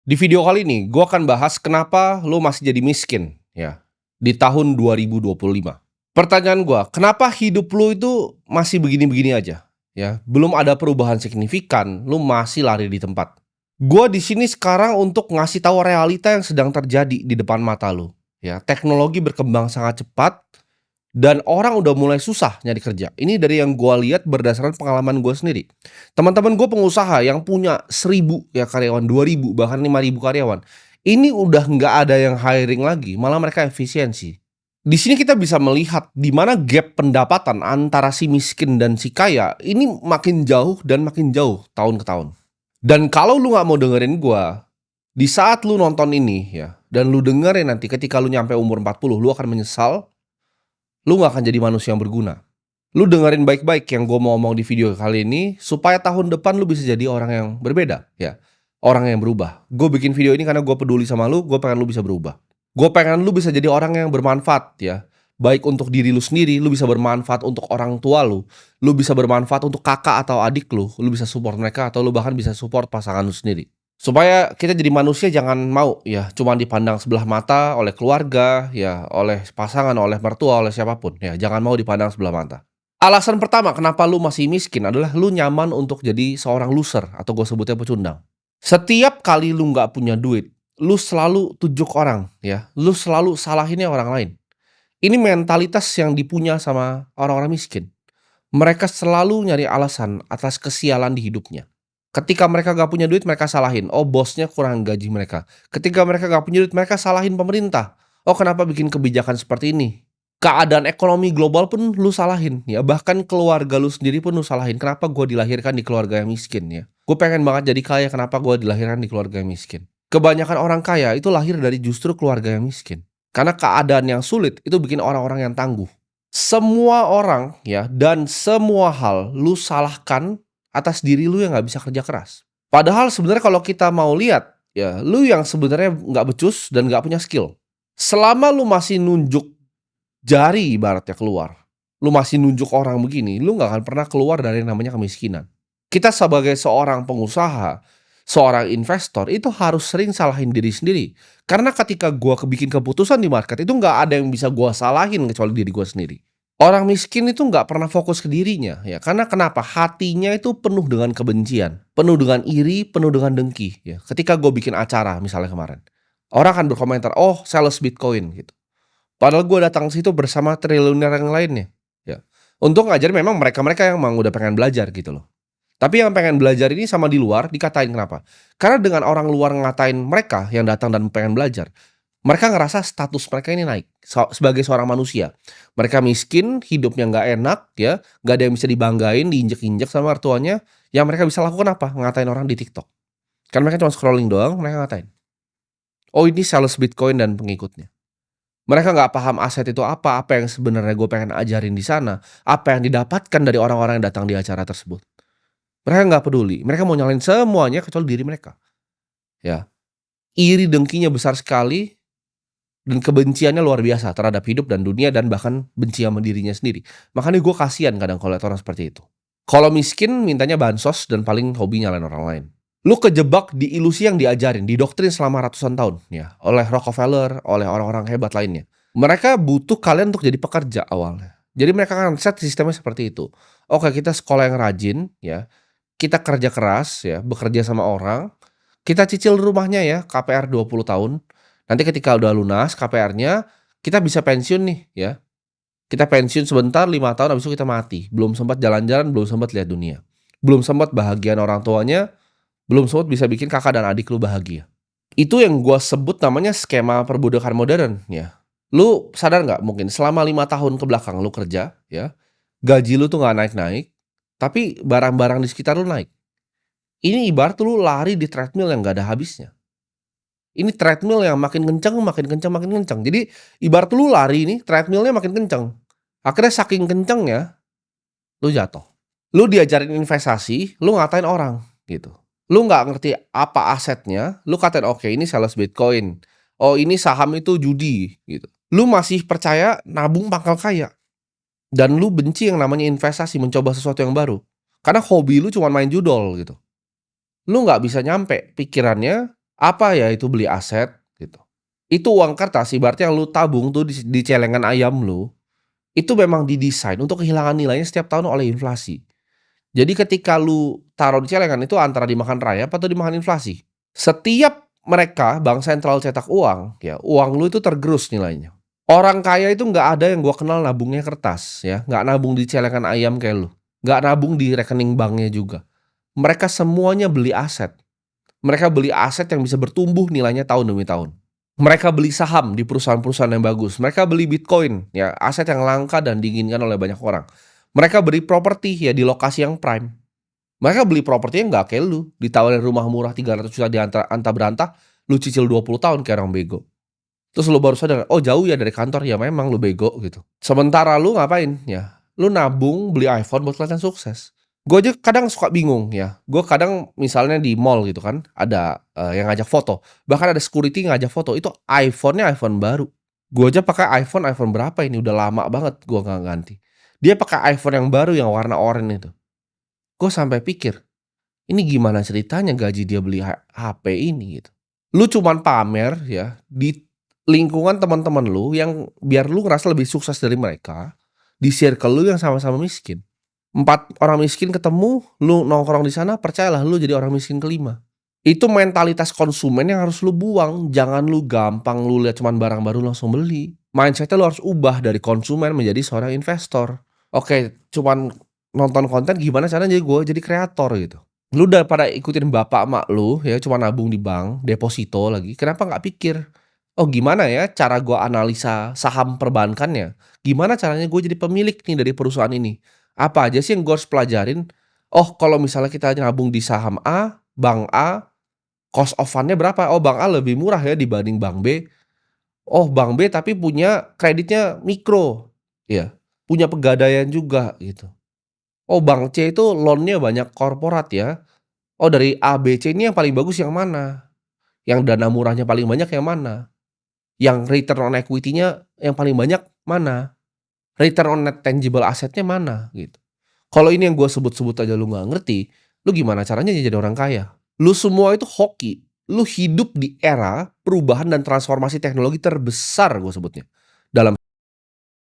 Di video kali ini, gue akan bahas kenapa lo masih jadi miskin, ya, di tahun 2025. Pertanyaan gue, kenapa hidup lo itu masih begini-begini aja, ya? Belum ada perubahan signifikan, lo masih lari di tempat. Gue di sini sekarang untuk ngasih tahu realita yang sedang terjadi di depan mata lo, ya. Teknologi berkembang sangat cepat dan orang udah mulai susah nyari kerja. Ini dari yang gua lihat berdasarkan pengalaman gue sendiri. Teman-teman gue pengusaha yang punya 1.000 ya karyawan, 2.000 bahkan 5.000 karyawan. Ini udah nggak ada yang hiring lagi, malah mereka efisiensi. Di sini kita bisa melihat di mana gap pendapatan antara si miskin dan si kaya ini makin jauh dan makin jauh tahun ke tahun. Dan kalau lu nggak mau dengerin gua, di saat lu nonton ini ya, dan lu dengerin nanti ketika lu nyampe umur 40, lu akan menyesal. Lu nggak akan jadi manusia yang berguna. Lu dengerin baik-baik yang gue mau ngomong di video kali ini, supaya tahun depan lu bisa jadi orang yang berbeda, ya. Orang yang berubah. Gue bikin video ini karena gue peduli sama lu, gue pengen lu bisa berubah. Gue pengen lu bisa jadi orang yang bermanfaat, ya. Baik untuk diri lu sendiri, lu bisa bermanfaat untuk orang tua lu bisa bermanfaat untuk kakak atau adik lu bisa support mereka atau lu bahkan bisa support pasangan lu sendiri. Supaya kita jadi manusia jangan mau ya cuman dipandang sebelah mata oleh keluarga, ya oleh pasangan, oleh mertua, oleh siapapun ya, jangan mau dipandang sebelah mata. Alasan pertama kenapa lu masih miskin adalah lu nyaman untuk jadi seorang loser atau gue sebutnya pecundang. Setiap kali lu nggak punya duit, lu selalu tujuk orang ya, lu selalu salahinnya orang lain. Ini mentalitas yang dipunya sama orang-orang miskin. Mereka selalu nyari alasan atas kesialan di hidupnya. Ketika mereka nggak punya duit, mereka salahin, "Oh, bosnya kurang gaji mereka." Ketika mereka nggak punya duit, mereka salahin pemerintah. "Oh, kenapa bikin kebijakan seperti ini?" Keadaan ekonomi global pun lu salahin, ya bahkan keluarga lu sendiri pun lu salahin, "Kenapa gua dilahirkan di keluarga yang miskin ya? Gue pengen banget jadi kaya, kenapa gua dilahirkan di keluarga yang miskin?" Kebanyakan orang kaya itu lahir dari justru keluarga yang miskin. Karena keadaan yang sulit itu bikin orang-orang yang tangguh. Semua orang ya dan semua hal lu salahkan atas diri lu yang nggak bisa kerja keras. Padahal sebenarnya kalau kita mau lihat, ya lu yang sebenarnya nggak becus dan nggak punya skill. Selama lu masih nunjuk jari ibaratnya keluar, lu masih nunjuk orang begini, lu nggak akan pernah keluar dari yang namanya kemiskinan. Kita sebagai seorang pengusaha, seorang investor itu harus sering salahin diri sendiri. Karena ketika gua bikin keputusan di market itu nggak ada yang bisa gua salahin kecuali diri gua sendiri. Orang miskin itu nggak pernah fokus ke dirinya ya, karena kenapa? Hatinya itu penuh dengan kebencian, penuh dengan iri, penuh dengan dengki ya. Ketika gue bikin acara misalnya kemarin, orang akan berkomentar, "Oh, sales Bitcoin," gitu. Padahal gue datang ke situ bersama triliuner yang lainnya ya, untuk ngajarin memang mereka-mereka yang emang udah pengen belajar gitu loh. Tapi yang pengen belajar ini sama di luar dikatain, kenapa? Karena dengan orang luar ngatain mereka yang datang dan pengen belajar, mereka ngerasa status mereka ini naik, sebagai seorang manusia. Mereka miskin, hidupnya nggak enak ya, nggak ada yang bisa dibanggain, diinjek-injek sama mertuanya, yang mereka bisa lakukan apa? Ngatain orang di TikTok. Kan mereka cuma scrolling doang, mereka ngatain. Oh, ini sales Bitcoin dan pengikutnya. Mereka nggak paham aset itu apa yang sebenarnya gue pengen ajarin di sana, apa yang didapatkan dari orang-orang yang datang di acara tersebut. Mereka nggak peduli, mereka mau nyalain semuanya kecuali diri mereka, ya. Iri dengkinya besar sekali. Dan kebenciannya luar biasa terhadap hidup dan dunia dan bahkan benci sama dirinya sendiri. Makanya gue kasihan kadang kalau lihat orang seperti itu. Kalau miskin mintanya bansos dan paling hobi nyalain orang lain. Lu kejebak di ilusi yang diajarin, didoktrin selama ratusan tahun ya, oleh Rockefeller, oleh orang-orang hebat lainnya. Mereka butuh kalian untuk jadi pekerja awalnya. Jadi mereka kan set sistemnya seperti itu. Oke, kita sekolah yang rajin ya, kita kerja keras ya, bekerja sama orang, kita cicil rumahnya ya, KPR 20 tahun. Nanti ketika udah lunas KPR-nya, kita bisa pensiun nih ya. Kita pensiun sebentar 5 tahun habis itu kita mati. Belum sempat jalan-jalan, belum sempat lihat dunia. Belum sempat bahagian orang tuanya, belum sempat bisa bikin kakak dan adik lu bahagia. Itu yang gua sebut namanya skema perbudakan modern ya. Lu sadar nggak mungkin selama 5 tahun ke belakang lu kerja ya, gaji lu tuh nggak naik-naik, tapi barang-barang di sekitar lu naik. Ini ibarat lu lari di treadmill yang nggak ada habisnya. Ini treadmill yang makin kencang makin kencang makin kencang. Jadi ibarat lu lari nih, treadmill-nya makin kencang. Akhirnya saking kencengnya, lu jatuh. Lu diajarin investasi, lu ngatain orang, gitu. Lu nggak ngerti apa asetnya, lu katain, "Oke, ini sales Bitcoin. Oh, ini saham itu judi," gitu. Lu masih percaya nabung pangkal kaya, dan lu benci yang namanya investasi, mencoba sesuatu yang baru. Karena hobi lu cuma main judol, gitu. Lu nggak bisa nyampe pikirannya Apa ya itu beli aset gitu. Itu uang kertas ibaratnya yang lu tabung tuh di celengan ayam lu, itu memang didesain untuk kehilangan nilainya setiap tahun oleh inflasi. Jadi ketika lu taruh di celengan itu antara dimakan rayap atau dimakan inflasi. Setiap mereka bank sentral cetak uang, ya uang lu itu tergerus nilainya. Orang kaya itu nggak ada yang gua kenal nabungnya kertas ya, nggak nabung di celengan ayam kayak lu, nggak nabung di rekening banknya juga. Mereka semuanya beli aset. Mereka beli aset yang bisa bertumbuh nilainya tahun demi tahun. Mereka beli saham di perusahaan-perusahaan yang bagus. Mereka beli Bitcoin, ya aset yang langka dan diinginkan oleh banyak orang. Mereka beli properti ya di lokasi yang prime. Mereka beli propertinya nggak kayak lu, ditawarin rumah murah 300 juta di anta berantah, lu cicil 20 tahun kayak orang bego. Terus lu baru sadar, oh jauh ya dari kantor, ya memang lu bego gitu. Sementara lu ngapain ya? Lu nabung beli iPhone buat kelihatan sukses. Gue aja kadang suka bingung ya. Gue kadang misalnya di mall gitu kan, ada yang ngajak foto. Bahkan ada security ngajak foto, itu iPhone-nya iPhone baru. Gue aja pakai iPhone berapa ini? Udah lama banget gue nggak ganti. Dia pakai iPhone yang baru yang warna oranye itu. Gue sampai pikir, ini gimana ceritanya gaji dia beli HP ini gitu. Lu cuman pamer ya di lingkungan teman-teman lu yang biar lu ngerasa lebih sukses dari mereka, di circle lu yang sama-sama miskin. 4 orang miskin ketemu, lu nongkrong di sana, percayalah lu jadi orang miskin kelima. Itu mentalitas konsumen yang harus lu buang, jangan lu gampang lu lihat cuman barang baru langsung beli. Mindset-nya lu harus ubah dari konsumen menjadi seorang investor. Oke, cuman nonton konten gimana caranya gue jadi kreator gitu. Lu daripada ikutin bapak emak lu ya cuma nabung di bank, deposito lagi, kenapa nggak pikir, "Oh gimana ya cara gua analisa saham perbankannya? Gimana caranya gue jadi pemilik nih dari perusahaan ini? Apa aja sih yang gue harus pelajarin? Oh kalau misalnya kita nabung di saham A, bank A, cost of fund-nya berapa? Oh bank A lebih murah ya dibanding bank B. Oh bank B tapi punya kreditnya mikro, ya, punya pegadaian juga," gitu. Oh bank C itu loan-nya banyak korporat ya. Oh dari A, B, C ini yang paling bagus yang mana? Yang dana murahnya paling banyak yang mana? Yang return on equity-nya yang paling banyak mana? Return on net tangible asset-nya mana? Gitu. Kalau ini yang gua sebut-sebut aja lu nggak ngerti, lu gimana caranya jadi orang kaya? Lu semua itu hoki. Lu hidup di era perubahan dan transformasi teknologi terbesar gua sebutnya.